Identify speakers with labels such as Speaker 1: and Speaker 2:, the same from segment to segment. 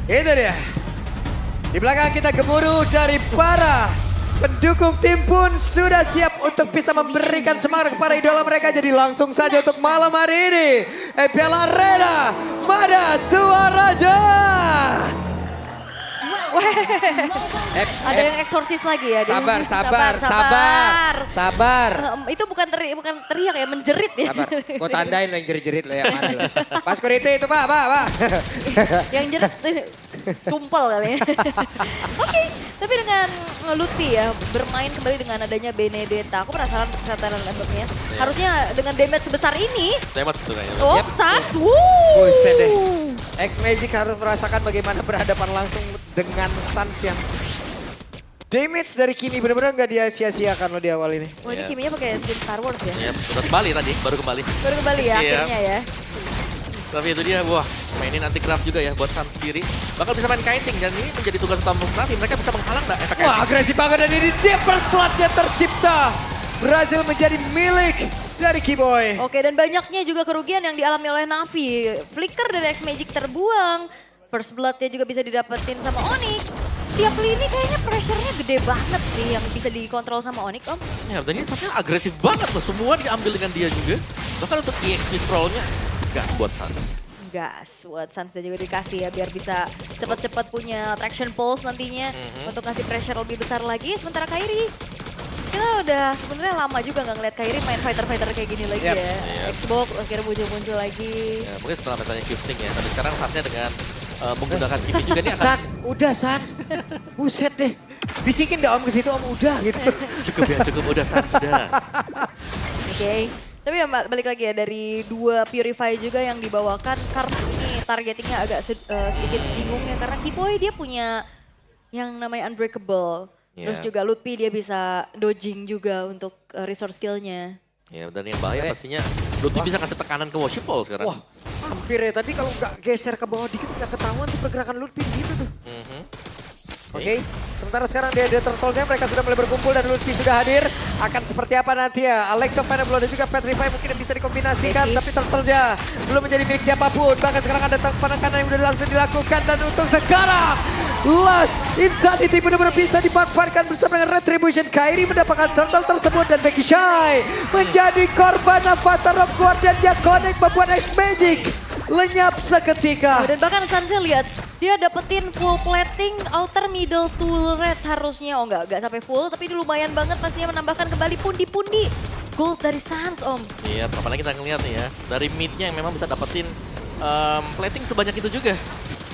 Speaker 1: Itu dia. Di belakang kita gemuruh dari para pendukung tim pun sudah siap untuk bisa memberikan semangat kepada idola mereka. Jadi langsung saja untuk malam hari ini. Piala Arena Mada Suaraja.
Speaker 2: Ada yang eksorsis lagi ya.
Speaker 1: Sabar.
Speaker 2: Itu bukan teriak ya, menjerit ya.
Speaker 1: Sabar, gue tandain lo yang jerit-jerit lo yang mana lo. Pas security itu pak.
Speaker 2: Yang jerit sumpel kali ya. Oke, tapi dengan Lutfi ya bermain kembali dengan adanya Benedetta. Aku penasaran kesehatan embemnya. Harusnya dengan damage sebesar ini.
Speaker 3: Damage tuh kayaknya.
Speaker 2: Oh,
Speaker 1: Yep.
Speaker 2: Sans.
Speaker 1: Buset deh. X-Magic harus merasakan bagaimana berhadapan langsung dengan Sans yang damage dari Kimi benar-benar nggak dia sia-siakan lo di awal ini.
Speaker 2: Wah, ini
Speaker 3: Iya.
Speaker 2: Kiminya pakai skin Star Wars ya.
Speaker 3: Iya, udah kembali tadi, baru kembali.
Speaker 2: Baru kembali ya
Speaker 3: Iya.
Speaker 2: akhirnya ya.
Speaker 3: Tapi itu dia, wah mainin anti craft juga ya buat Sun sendiri. Bakal bisa main kiting dan ini menjadi tugas utama Raffi. Mereka bisa menghalang nggak efek
Speaker 1: Wah agresif banget dan ini dia first blood-nya tercipta. Berhasil menjadi milik dari Keyboy.
Speaker 2: Oke, dan banyaknya juga kerugian yang dialami oleh Navi. Flicker dari X-Magic terbuang. First blood-nya juga bisa didapetin sama Onyx. Setiap lini kayaknya pressure-nya gede banget sih yang bisa dikontrol sama Onyx, Om.
Speaker 3: Ya, dan ini saatnya agresif banget loh. Semua diambil dengan dia juga. Bahkan untuk EXP scroll-nya gas buat Suns.
Speaker 2: Gas buat Sansa juga dikasih ya biar bisa cepat-cepat punya traction pulse nantinya untuk ngasih pressure lebih besar lagi. Sementara Kairi, kita udah sebenarnya lama juga nggak ngeliat Kairi main fighter-fighter kayak gini lagi
Speaker 1: Yep.
Speaker 2: ya.
Speaker 3: Yep.
Speaker 2: Xbox akhirnya muncul-muncul lagi.
Speaker 3: Ya, mungkin setelah metanya shifting ya. Tapi sekarang saatnya dengan menggunakan Kimi juga nih akan
Speaker 1: Sans, udah Sans. Buset deh. Bisikin dah Om ke situ Om udah gitu.
Speaker 3: cukup udah Suns sudah.
Speaker 2: Oke. Tapi ya balik lagi ya dari dua Purify juga yang dibawakan karena ini targetingnya agak sedikit bingung ya karena Keyboy dia punya yang namanya Unbreakable. Terus
Speaker 3: Yeah.
Speaker 2: juga Lutfi dia bisa dodging juga untuk resource skillnya.
Speaker 3: Ya, dan yang bahaya pastinya Lutfi bisa kasih tekanan ke Worship Ball sekarang.
Speaker 1: Wah hampir ya tadi kalau nggak geser ke bawah dikit nggak ketahuan tuh pergerakan Lutfi di situ tuh.
Speaker 3: Mhm.
Speaker 1: Oke, sementara sekarang dia ada turtle-nya, mereka sudah mulai berkumpul dan Lutfi sudah hadir. Akan seperti apa nanti ya? Alecto, Venable dan juga Petrify mungkin bisa dikombinasikan, tapi turtle-nya belum menjadi milik siapapun. Bahkan sekarang ada penekanan yang sudah langsung dilakukan dan untuk sekarang Last Insanity benar-benar bisa dimanfaatkan bersama dengan Retribution. Kairi mendapatkan turtle tersebut dan Becky Shy menjadi korban Avatar of Guardian yang connect membuat X-Magic lenyap seketika.
Speaker 2: Dan bahkan Sansa lihat dia dapetin full plating outer middle turret harusnya. Oh enggak sampai full tapi ini lumayan banget pastinya menambahkan kembali pundi-pundi gold dari Sans, Om.
Speaker 3: Iya, apalagi kita ngeliat nih ya, dari mid-nya yang memang bisa dapetin plating sebanyak itu juga.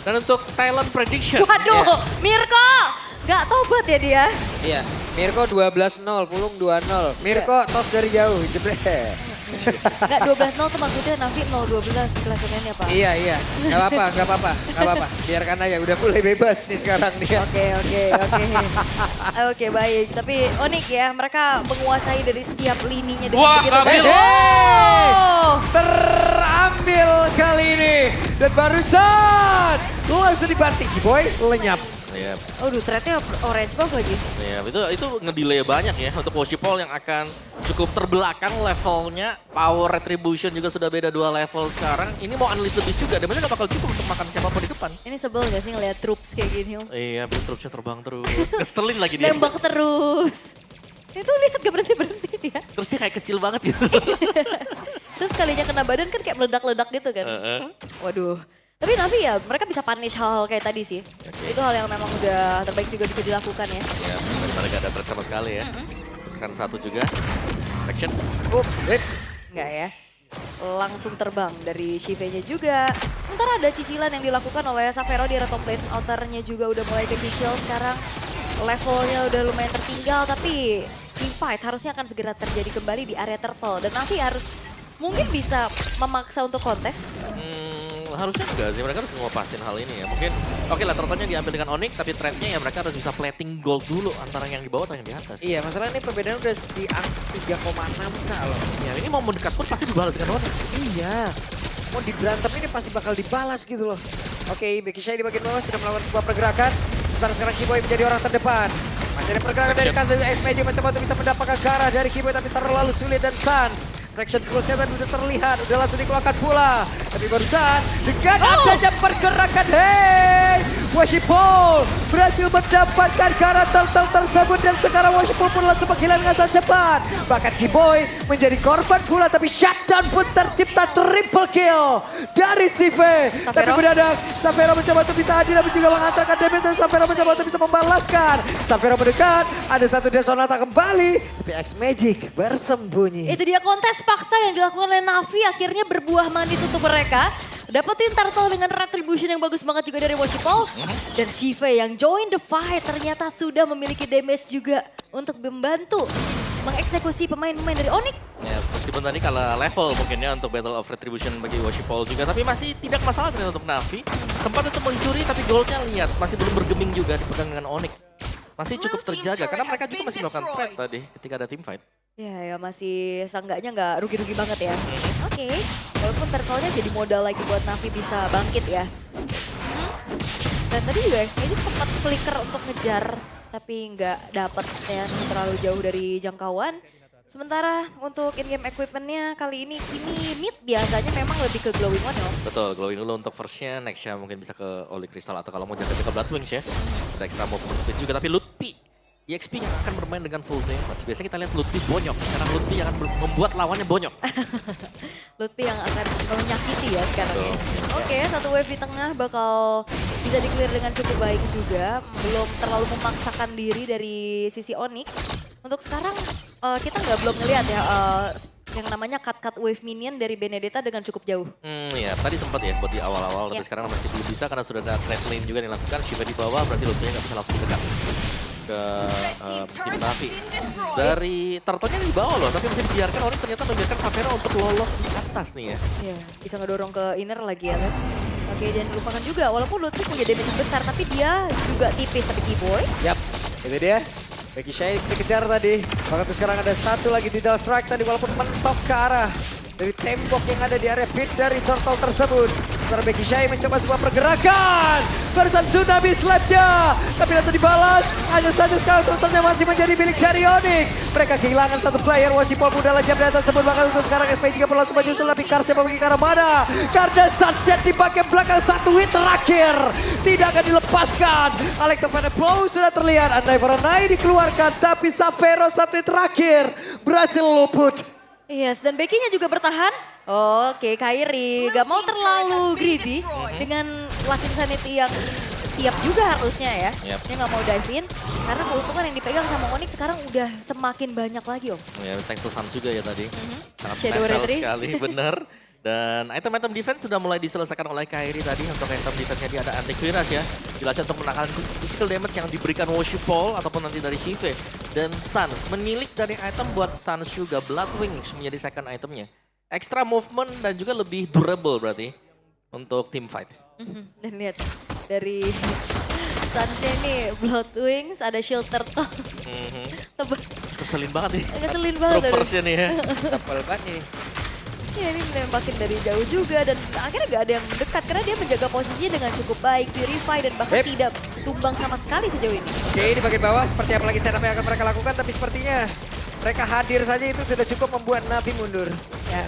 Speaker 3: Dan untuk talent prediction.
Speaker 2: Waduh, Mirko nggak tobat ya dia.
Speaker 1: Iya, Mirko 12-0, Pulung 2-0. Mirko tos dari jauh, jebret.
Speaker 2: Nggak 12-0 tuh maksudnya Navi 0-12 di klasemennya Pak.
Speaker 1: Iya, nggak apa-apa. Biarkan aja, udah mulai bebas nih sekarang dia.
Speaker 2: Oke. Oke, baik. Tapi Onyx ya, mereka menguasai dari setiap lininya dengan
Speaker 3: Wah,
Speaker 2: begitu
Speaker 3: Kamil.
Speaker 2: baik. Oh!
Speaker 1: Terambil kali ini. Dan barusan langsung dibanting, Boy lenyap.
Speaker 3: Iya,
Speaker 2: Aduh, threadnya orange buff lagi.
Speaker 3: iya, itu ngedelay banyak ya untuk Worship Ball yang akan cukup terbelakang levelnya. Power Retribution juga sudah beda 2 level sekarang. Ini mau unleash lebih juga, damage nggak bakal cukup untuk makan siapapun di depan.
Speaker 2: Ini sebel gak sih ngeliat troops kayak gini, Om?
Speaker 3: Iya, troops-nya terbang terus. Ngeselin lagi dia.
Speaker 2: Nembak terus. Itu lihat gak berhenti-berhenti dia.
Speaker 3: Terus dia kayak kecil banget gitu.
Speaker 2: Terus kalinya kena badan kan kayak meledak-ledak gitu kan. Waduh. Tapi Navi ya mereka bisa punish hal-hal kayak tadi sih. Itu hal yang memang udah terbaik juga bisa dilakukan ya.
Speaker 3: Ya, daripada gak ada threat sama sekali ya. Kan satu juga. Action.
Speaker 2: Enggak ya. Langsung terbang dari Shive-nya juga. Ntar ada cicilan yang dilakukan oleh Savero di Red Top Lane. Outer-nya juga udah mulai kecicil sekarang. Levelnya udah lumayan tertinggal tapi team fight harusnya akan segera terjadi kembali di area turtle. Dan Navi harus mungkin bisa memaksa untuk kontes.
Speaker 3: Harusnya enggak sih, mereka harus ngelupasin hal ini ya. Mungkin, oke lah turtle-nya diambil dengan Onyx, tapi trade-nya ya mereka harus bisa plating gold dulu antara yang di bawah atau yang di atas.
Speaker 1: Iya, masalah ini perbedaan udah di angka 3,6 loh.
Speaker 3: Ya ini mau mendekat pun pasti dibalas dengan Onyx.
Speaker 1: Iya. Mau diberantem ini pasti bakal dibalas gitu loh. Oke, Becky Shy di bagian bawah sudah melakukan sebuah pergerakan. Sementara sekarang Keyboy menjadi orang terdepan. Masih ada pergerakan dari Kans dari X-Magic mencoba untuk bisa mendapatkan ke arah dari Keyboy tapi terlalu sulit dan Sans. Traction cruise-nya tadi sudah terlihat, udah langsung dikeluarkan pula. Tapi barusan dengan adanya pergerakan, hey! Worshipful berhasil mendapatkan karakter tersebut dan sekarang Worshipful pun langsung kehilangan sangat cepat. Bahkan Kiboy menjadi korban pula tapi shutdown pun tercipta triple kill dari Steve. Tapi mendadak Savero mencoba untuk bisa hadir tapi juga mengantarkan damage dan Savero mencoba untuk bisa membalaskan. Savero mendekat, ada satu Death Sonata kembali tapi X-Magic bersembunyi.
Speaker 2: Itu dia kontes paksa yang dilakukan oleh Navi akhirnya berbuah manis untuk mereka. Dapetin turtle dengan retribution yang bagus banget juga dari Worshipful. Dan Shive yang join the fight ternyata sudah memiliki damage juga untuk membantu mengeksekusi pemain-pemain dari Onyx.
Speaker 3: Ya, meskipun tadi kalah level mungkin ya untuk Battle of Retribution bagi Worshipful juga. Tapi masih tidak masalah ternyata untuk Navi. Sempat untuk mencuri tapi goldnya lihat masih belum bergeming juga dipegang dengan Onyx. Masih cukup terjaga karena mereka juga masih melakukan threat tadi ketika ada team fight.
Speaker 2: Ya masih seenggaknya nggak rugi-rugi banget ya. Oke, walaupun turtle-nya jadi modal lagi buat Navi bisa bangkit ya. Dan tadi juga X-Magic sempat flicker untuk ngejar, tapi nggak dapet ya, terlalu jauh dari jangkauan. Sementara untuk in-game equipment-nya kali ini mid biasanya memang lebih ke glowing one ya.
Speaker 3: Betul, glowing dulu untuk first-nya, next-nya mungkin bisa ke Holy Crystal atau kalau mau jaga-jaga Bloodwings ya. Ada extra movement speed juga, tapi Lutpi EXP yang akan bermain dengan full damage. Biasanya kita lihat Lutfi bonyok, sekarang Lutfi akan membuat lawannya bonyok.
Speaker 2: Lutfi yang akan menyakiti ya sekarang ya. Oke, satu wave di tengah bakal bisa di-clear dengan cukup baik juga. Belum terlalu memaksakan diri dari sisi Onyx. Untuk sekarang kita belum ngelihat ya yang namanya cut wave minion dari Benedetta dengan cukup jauh.
Speaker 3: Ya tadi sempat ya buat di awal-awal, tapi sekarang masih belum bisa karena sudah ada trade lane juga yang dilakukan. Shiva di bawah, berarti Lutfi nggak bisa langsung dekat ke tim Navi. Dari turtle-nya di bawah loh, tapi masih dibiarkan. Orang ternyata membiarkan Savero untuk lolos di atas nih ya.
Speaker 2: Iya, bisa ngedorong ke inner lagi ya kan. Oke, dan lupakan juga walaupun Lutfi punya damage besar, tapi dia juga tipis. Tapi Kiboy.
Speaker 1: Yap, itu dia. Becky Shay dikejar tadi. Bahkan sekarang ada satu lagi di Dual Strike tadi walaupun mentok ke arah dari tembok yang ada di area pit dari turtle tersebut. Sementara Becky Shay mencoba sebuah pergerakan. Barusan Tsunami slapnya. Tapi langsung dibalas. Hanya saja sekarang turtle-nya masih menjadi milik dari Onyx. Mereka kehilangan satu player. Worshipful dalam jam data tersebut. Bahkan untuk sekarang SP juga perlu langsung maju. Tapi Karsnya pergi ke arah mana? Karena Sunset dipakai belakang satu hit terakhir. Tidak akan dilepaskan. Electrofan Blow sudah terlihat. Andai Varanai dikeluarkan. Tapi Savero satu hit terakhir berhasil luput.
Speaker 2: Yes, dan Becky-nya juga bertahan. Oke, Kairi gak mau terlalu greedy dengan Last Insanity yang siap juga harusnya ya. Dia gak mau dive in, karena keuntungan yang dipegang sama Onyx sekarang udah semakin banyak lagi om.
Speaker 3: Ya, thanks to Sans juga ya tadi. Sangat
Speaker 2: Shadow
Speaker 3: netral
Speaker 2: Retry.
Speaker 3: sekali, bener. Dan item-item defense sudah mulai diselesaikan oleh Kairi tadi. Untuk item defense-nya dia ada anti-clearance ya. Jelasnya untuk menahan physical damage yang diberikan Worshipful ataupun nanti dari Shive. Dan Sans menilik dari item buat Sans juga. Bloodwings menjadi second itemnya. Extra movement dan juga lebih durable berarti untuk team fight.
Speaker 2: Dan lihat dari Sansnya nih, Bloodwings, ada shield turtle.
Speaker 3: Keselin banget nih.
Speaker 2: Ngeselin banget.
Speaker 3: Troopersnya nih ya.
Speaker 1: Tebal banget nih.
Speaker 2: Ya ini menembakin dari jauh juga dan akhirnya gak ada yang mendekat karena dia menjaga posisinya dengan cukup baik. Purify dan bahkan tidak tumbang sama sekali sejauh ini.
Speaker 1: Oke, di bagian bawah seperti apa lagi setup yang akan mereka lakukan, tapi sepertinya mereka hadir saja itu sudah cukup membuat Navi mundur.
Speaker 2: Ya,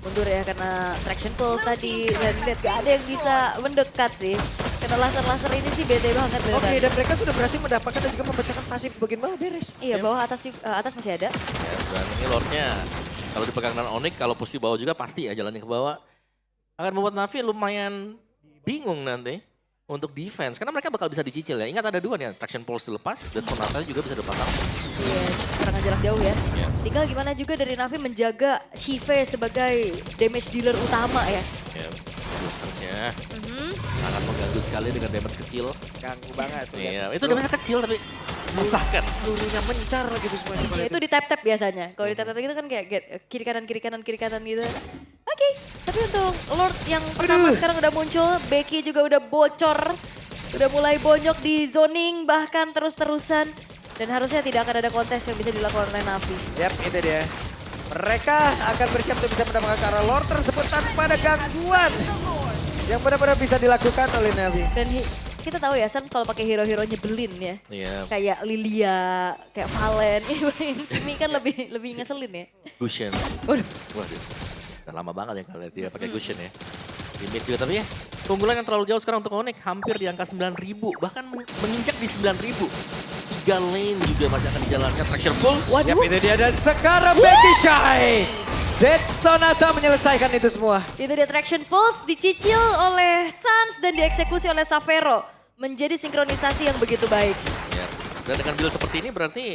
Speaker 2: mundur ya karena traction pulse tadi dan lihat gak ada yang bisa mendekat sih. Karena laser-laser ini sih bete banget.
Speaker 1: Oke, dan mereka sudah berhasil mendapatkan dan juga memecahkan pasif bagian bawah beres.
Speaker 2: Iya, bawah atas masih ada.
Speaker 3: Ya, dan ini Lordnya kalau dipegang dengan Onyx, kalau posisi bawah juga pasti ya jalannya ke bawah. Akan membuat Navi lumayan bingung nanti untuk defense. Karena mereka bakal bisa dicicil ya. Ingat ada dua nih, Traction Pulse dilepas dan Sonata juga bisa dipasang.
Speaker 2: Iya, serangan jarak jauh ya.
Speaker 3: Iya.
Speaker 2: Tinggal gimana juga dari Navi menjaga Shive sebagai damage dealer utama ya.
Speaker 3: Ya, harusnya sangat mengganggu sekali dengan damage kecil.
Speaker 1: Ganggu banget.
Speaker 3: Iya, itu damage kecil tapi meresahkan.
Speaker 1: Pelurunya mencar gitu semuanya.
Speaker 2: Ya, itu di tap-tap biasanya. Kalau di tap-tap gitu kan kayak kiri kanan gitu. Oke, tapi untuk Lord yang pertama sekarang udah muncul, Becky juga udah bocor. Udah mulai bonyok di zoning bahkan terus-terusan. Dan harusnya tidak akan ada kontes yang bisa dilakukan oleh Navi.
Speaker 1: Yap, itu dia. Mereka akan bersiap untuk bisa mendapatkan ke arah Lord tersebut tanpa ada gangguan yang benar-benar bisa dilakukan oleh Navi.
Speaker 2: Dan kita tahu ya, Sans kalau pakai hero-hero nyebelin ya.
Speaker 3: Iya.
Speaker 2: Kayak Lilia, kayak Valen. Ini kan lebih ngeselin ya.
Speaker 3: Gusion.
Speaker 2: Waduh.
Speaker 3: Waduh. Udah lama banget ya kalau dia pakai Gusion ya. Di mid juga tapi ya keunggulan yang terlalu jauh sekarang untuk Onyx. Hampir di angka 9.000, bahkan menginjak di 9.000. 3 lane juga masih akan dijalankan. Traction Pulse.
Speaker 1: Yap, itu dia dan sekarang Becky Shy. Dead Sonata menyelesaikan itu semua.
Speaker 2: Itu dia Traction Pulse dicicil oleh Suns dan dieksekusi oleh Xavero. Menjadi sinkronisasi yang begitu baik.
Speaker 3: Ya. Dan dengan build seperti ini berarti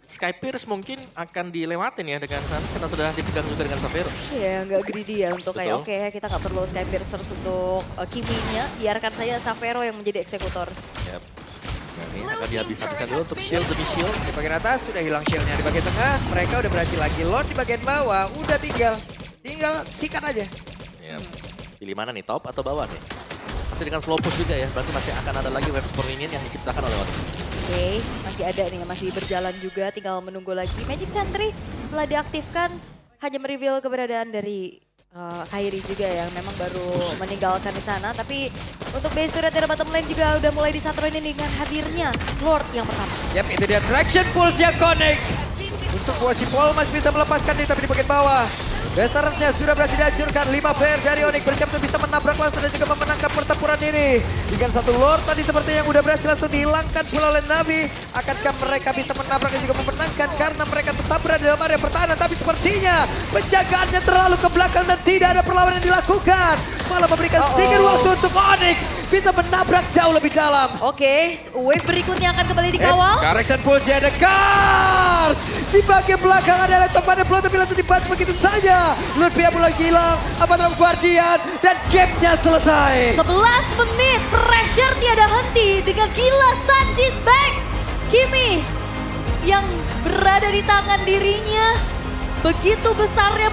Speaker 3: Sky Pierce mungkin akan dilewatin ya dengan Sun. Kita sudah dipegang juga dengan Xavero.
Speaker 2: Iya, nggak greedy ya untuk kayak
Speaker 3: Betul.
Speaker 2: oke kita nggak perlu Sky Piercers untuk Kimi-nya. Biarkan saja Xavero yang menjadi eksekutor.
Speaker 3: Yap. Nah, ini akan dihabis-habiskan dulu untuk shield demi shield.
Speaker 1: Di bagian atas sudah hilang shieldnya, di bagian tengah mereka udah berhasil lagi load, di bagian bawah udah tinggal sikat aja.
Speaker 3: Yap. Pilih mana nih, top atau bawah nih? Masih dengan slow push juga ya, berarti masih akan ada lagi wave super minion yang diciptakan oleh Onyx.
Speaker 2: Oke, masih ada nih, masih berjalan juga, tinggal menunggu lagi. Magic Sentry telah diaktifkan, hanya mereveal keberadaan dari Kairi juga yang memang baru meninggalkan di sana. Tapi untuk base turret dari bottom lane juga udah mulai disatronin dengan hadirnya Lord yang pertama.
Speaker 1: Yap, itu dia Traction Pulse yang connect. Untuk Washipol masih bisa melepaskan diri, tapi di bagian bawah Westernya sudah berhasil dihancurkan. 5 player dari Onyx bersiap untuk bisa menabrak langsung dan juga memenangkan pertempuran ini. Dengan satu Lord tadi seperti yang udah berhasil langsung dihilangkan pula oleh Navi. Akankah mereka bisa menabrak dan juga memenangkan karena mereka tetap berada dalam area pertahanan. Tapi sepertinya penjagaannya terlalu ke belakang dan tidak ada perlawanan yang dilakukan. Malah memberikan sedikit waktu untuk Onyx bisa menabrak jauh lebih dalam.
Speaker 2: Oke, wave berikutnya akan kembali dikawal.
Speaker 1: Correction Pulse ada Cars. Di bagian belakang ada temannya Flow tapi langsung dibantu begitu saja. Ludwig mulai hilang, Abaddon Guardian dan game-nya selesai.
Speaker 2: 11 menit, pressure tiada henti dengan gila Suns is back. Kimi yang berada di tangan dirinya begitu besarnya